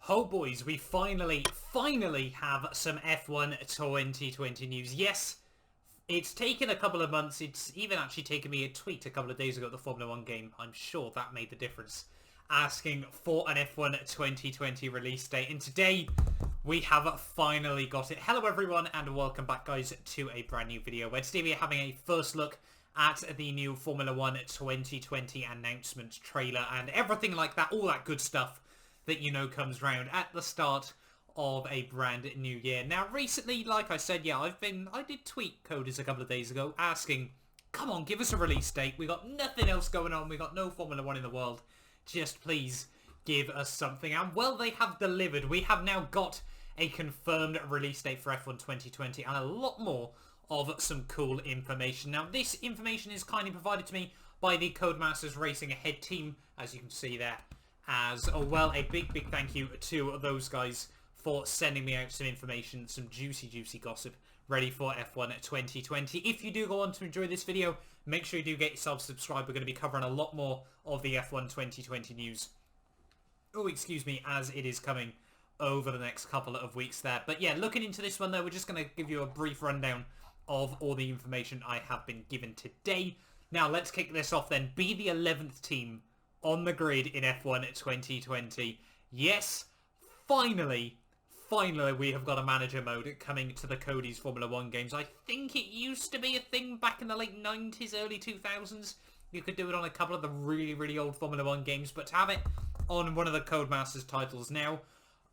Oh boys, we finally have some F1 2020 news. Yes, it's taken a couple of months. It's even actually taken me a tweet a couple of days ago at the Formula 1 game. I'm sure that made the difference. Asking for an F1 2020 release date. And today, we have finally got it. Hello everyone and welcome back guys to a brand new video where today we are having a first look at the new Formula 1 2020 announcement trailer and everything like that, all that good stuff that you know comes round at the start of a brand new year. Now recently, like I said, yeah, I did tweet coders a couple of days ago asking, come on, give us a release date. We got nothing else going on. We got no Formula 1 in the world. Just please give us something. And well, they have delivered. We have now got a confirmed release date for F1 2020 and a lot more of some cool information. Now this information is kindly provided to me by the Codemasters Racing Ahead team, as you can see there. As well, a big thank you to those guys for sending me out some information, some juicy gossip ready for F1 2020. If you do go on to enjoy this video, make sure you do get yourself subscribed. We're going to be covering a lot more of the F1 2020 news. Oh, excuse me, as it is coming over the next couple of weeks there. But yeah, looking into this one though, we're just going to give you a brief rundown of all the information I have been given today. Now, let's kick this off then. Be the 11th team on the grid in F1 2020. Yes, finally we have got a manager mode coming to the Cody's Formula 1 games. I think it used to be a thing back in the late 90s, early 2000s. You could do it on a couple of the really old Formula 1 games, but to have it on one of the Codemasters titles now,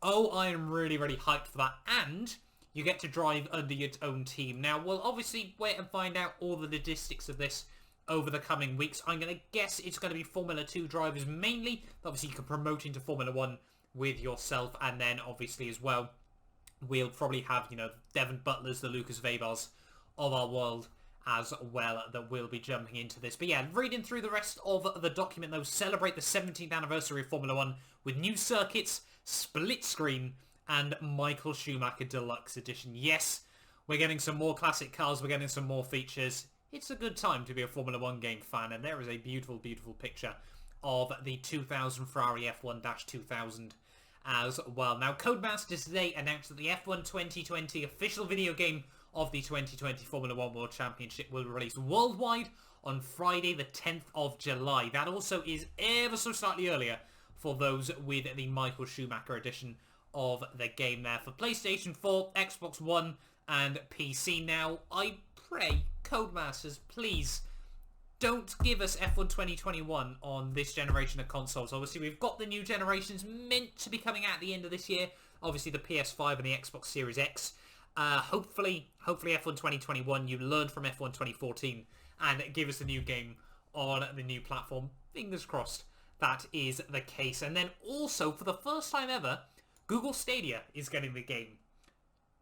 oh, I am really hyped for that. And you get to drive under your own team. Now, we'll obviously wait and find out all the logistics of this over the coming weeks. I'm going to guess it's going to be Formula 2 drivers mainly. Obviously, you can promote into Formula 1 with yourself. And then, obviously, as well, we'll probably have, you know, Devon Butlers, the Lucas Vebars of our world as well that will be jumping into this. But yeah, reading through the rest of the document, though, celebrate the 17th anniversary of Formula 1 with new circuits, split screen, and Michael Schumacher Deluxe Edition. Yes, we're getting some more classic cars. We're getting some more features. It's a good time to be a Formula 1 game fan, and there is a beautiful picture of the 2000 Ferrari F1-2000 as well. Now, Codemasters today announced that the F1 2020 official video game of the 2020 Formula 1 World Championship will release worldwide on Friday the 10th of July. That also is ever so slightly earlier for those with the Michael Schumacher edition of the game there for PlayStation 4, Xbox One, and PC. Now, I pray, Codemasters, please don't give us F1 2021 on this generation of consoles. Obviously, we've got the new generations meant to be coming out at the end of this year. Obviously, the PS5 and the Xbox Series X. Hopefully F1 2021, you learned from F1 2014 and give us a new game on the new platform. Fingers crossed that is the case. And then also, for the first time ever, Google Stadia is getting the game.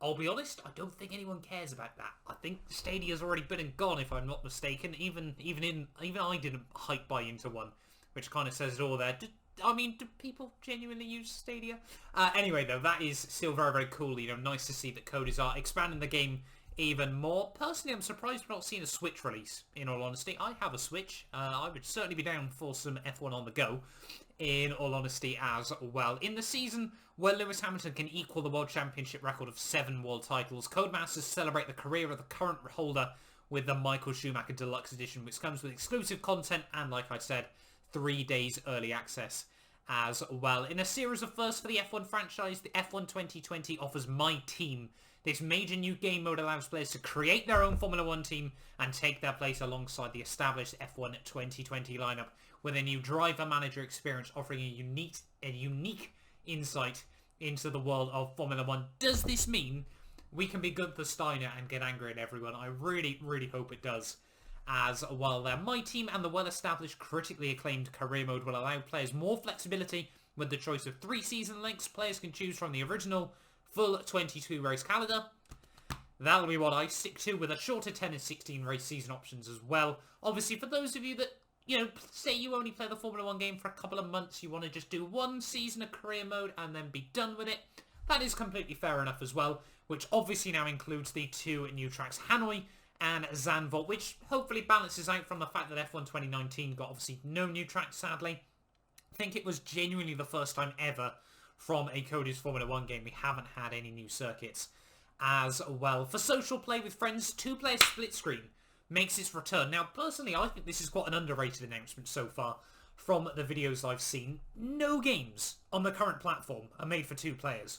I'll be honest, I don't think anyone cares about that. I think Stadia's already been and gone, if I'm not mistaken. Even I didn't buy into one, which kind of says it all there. Do people genuinely use Stadia? Anyway, though, that is still very cool. You know, nice to see that coders are expanding the game even more. Personally, I'm surprised we're not seeing a Switch release, in all honesty. I have a Switch. I would certainly be down for some F1 on the go, in all honesty, as well. In the season where Lewis Hamilton can equal the World Championship record of 7 world titles, Codemasters celebrate the career of the current holder with the Michael Schumacher Deluxe Edition, which comes with exclusive content and, like I said, 3 days early access as well. In a series of firsts for the F1 franchise, the F1 2020 offers My Team. This major new game mode allows players to create their own Formula 1 team and take their place alongside the established F1 2020 lineup with a new driver manager experience offering a unique insight into the world of Formula 1. Does this mean we can be Gunther Steiner and get angry at everyone? I really hope it does as well there. My Team and the well-established, critically acclaimed career mode will allow players more flexibility with the choice of 3 season lengths. Players can choose from the original full 22 race calendar. That'll be what I stick to, with a shorter 10 and 16 race season options as well. Obviously, for those of you that, you know, say you only play the Formula 1 game for a couple of months, you want to just do 1 season of career mode and then be done with it, that is completely fair enough as well, which obviously now includes the 2 new tracks, Hanoi and Zandvoort, which hopefully balances out from the fact that F1 2019 got obviously no new tracks, sadly. I think it was genuinely the first time ever from a Cody's Formula 1 game. We haven't had any new circuits as well. For social play with friends, 2-player split screen makes its return. Now, personally, I think this is quite an underrated announcement so far from the videos I've seen. No games on the current platform are made for 2 players.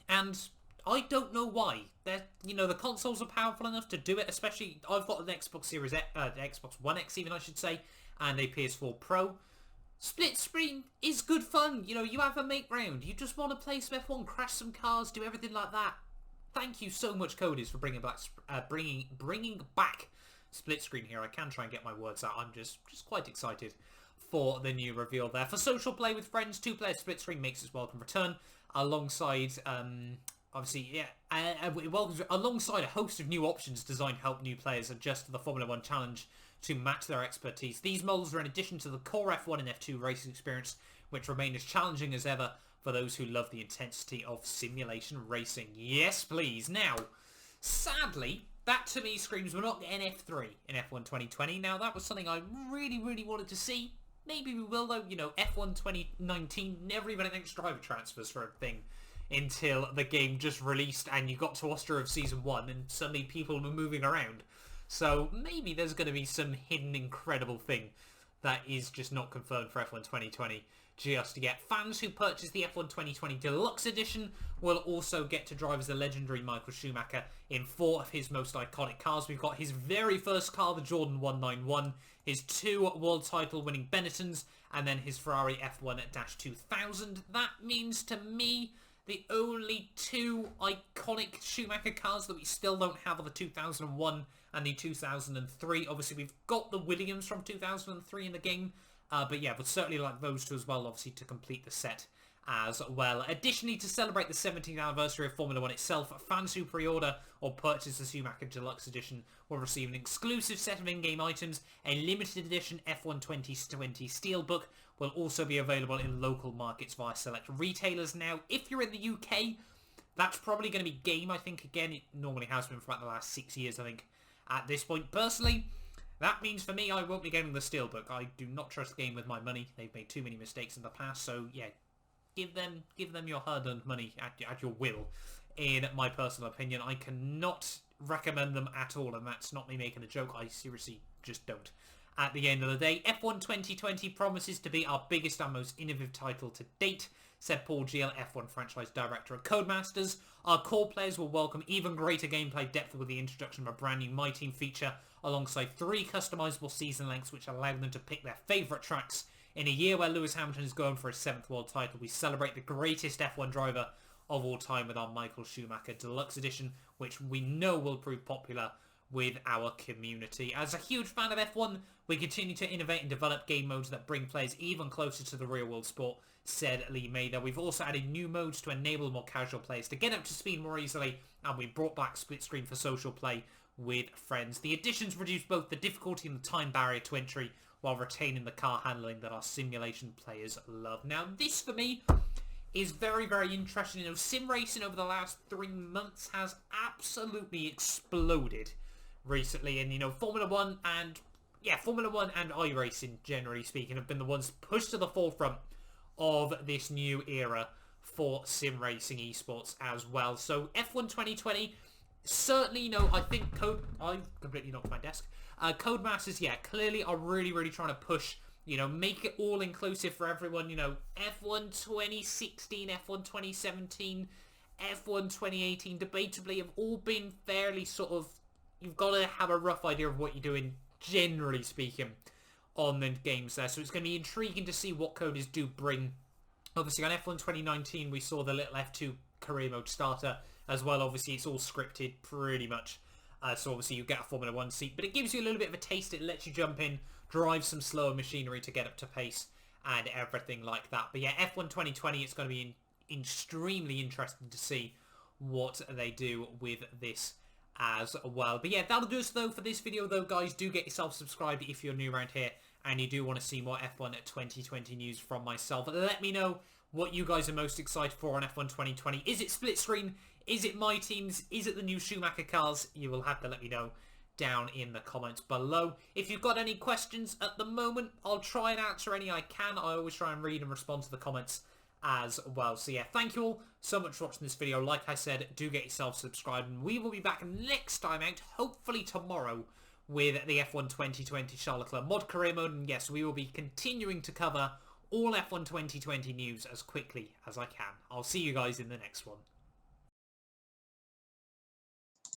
And I don't know why. The consoles are powerful enough to do it, especially I've got an Xbox Series X, Xbox One X even I should say, and a PS4 Pro. Split screen is good fun. You have a mate round. You just want to play some F1, crash some cars, do everything like that. Thank you so much, Codys, for bringing back split screen here. I can try and get my words out. I'm just quite excited for the new reveal there. For social play with friends, 2-player split screen makes its welcome return alongside alongside a host of new options designed to help new players adjust to the Formula 1 challenge to match their expertise. These models are in addition to the core F1 and F2 racing experience, which remain as challenging as ever for those who love the intensity of simulation racing. Yes, please. Now, sadly, that to me screams we're not getting F3 in F1 2020. Now, that was something I really, really wanted to see. Maybe we will, though. F1 2019 never even announced driver transfers for a thing until the game just released and you got to Austria of Season 1 and suddenly people were moving around. So maybe there's going to be some hidden incredible thing that is just not confirmed for F1 2020 just yet. Fans who purchase the F1 2020 Deluxe Edition will also get to drive as the legendary Michael Schumacher in 4 of his most iconic cars. We've got his very first car, the Jordan 191, his 2 world title winning Benettons, and then his Ferrari F1-2000. That means to me the only 2 iconic Schumacher cars that we still don't have are the 2001 and the 2003. Obviously, we've got the Williams from 2003 in the game. But yeah, would certainly like those 2 as well, obviously, to complete the set as well. Additionally, to celebrate the 17th anniversary of Formula 1 itself, fans who pre-order or purchase the Schumacher Deluxe Edition will receive an exclusive set of in-game items. A limited edition F1 2020 Steelbook will also be available in local markets via select retailers. Now, if you're in the UK, that's probably going to be Game, I think. Again, it normally has been for about the last 6 years, I think, at this point. Personally, that means for me, I won't be getting the Steelbook. I do not trust Game with my money. They've made too many mistakes in the past, so yeah, give them your hard-earned money at your will. In my personal opinion, I cannot recommend them at all, and that's not me making a joke. I seriously just don't. At the end of the day, F1 2020 promises to be our biggest and most innovative title to date, said Paul Giel, F1 franchise director at Codemasters. Our core players will welcome even greater gameplay depth with the introduction of a brand new My Team feature, alongside 3 customizable season lengths which allow them to pick their favourite tracks. In a year where Lewis Hamilton is going for his 7th world title, we celebrate the greatest F1 driver of all time with our Michael Schumacher Deluxe Edition, which we know will prove popular with our community. As a huge fan of F1, we continue to innovate and develop game modes that bring players even closer to the real world sport, said Lee Mather. We've also added new modes to enable more casual players to get up to speed more easily, and we brought back split screen for social play with friends. The additions reduce both the difficulty and the time barrier to entry while retaining the car handling that our simulation players love. Now, this for me is very, very interesting. Sim racing over the last 3 months has absolutely exploded recently, and Formula 1 and iRacing, generally speaking, have been the ones pushed to the forefront of this new era for sim racing esports as well. So F1 2020, certainly, I think I've completely knocked my desk. Codemasters, clearly are really, really trying to push, make it all inclusive for everyone. F1 2016, F1 2017, F1 2018, debatably have all been fairly sort of, you've got to have a rough idea of what you're doing, generally speaking, on the games there. So it's going to be intriguing to see what coders do bring. Obviously, on F1 2019, we saw the little F2 career mode starter as well. Obviously, it's all scripted pretty much. So obviously, you get a Formula 1 seat, but it gives you a little bit of a taste. It lets you jump in, drive some slower machinery to get up to pace and everything like that. But yeah, F1 2020, it's going to be extremely interesting to see what they do with this as well. But yeah, that'll do us though for this video though, guys. Do get yourself subscribed if you're new around here and you do want to see more F1 2020 news from myself. Let me know what you guys are most excited for on F1 2020. Is it split screen? Is it my teams? Is it the new Schumacher cars? You will have to let me know down in the comments below. If you've got any questions at the moment, I'll try and answer any I can. I always try and read and respond to the comments as well. So yeah, thank you all so much for watching this video. Like I said, do get yourself subscribed, and we will be back next time out, hopefully tomorrow, with the F1 2020 Charlotte Leclerc mod career mode. And yes, we will be continuing to cover all F1 2020 news as quickly as I can. I'll see you guys in the next one.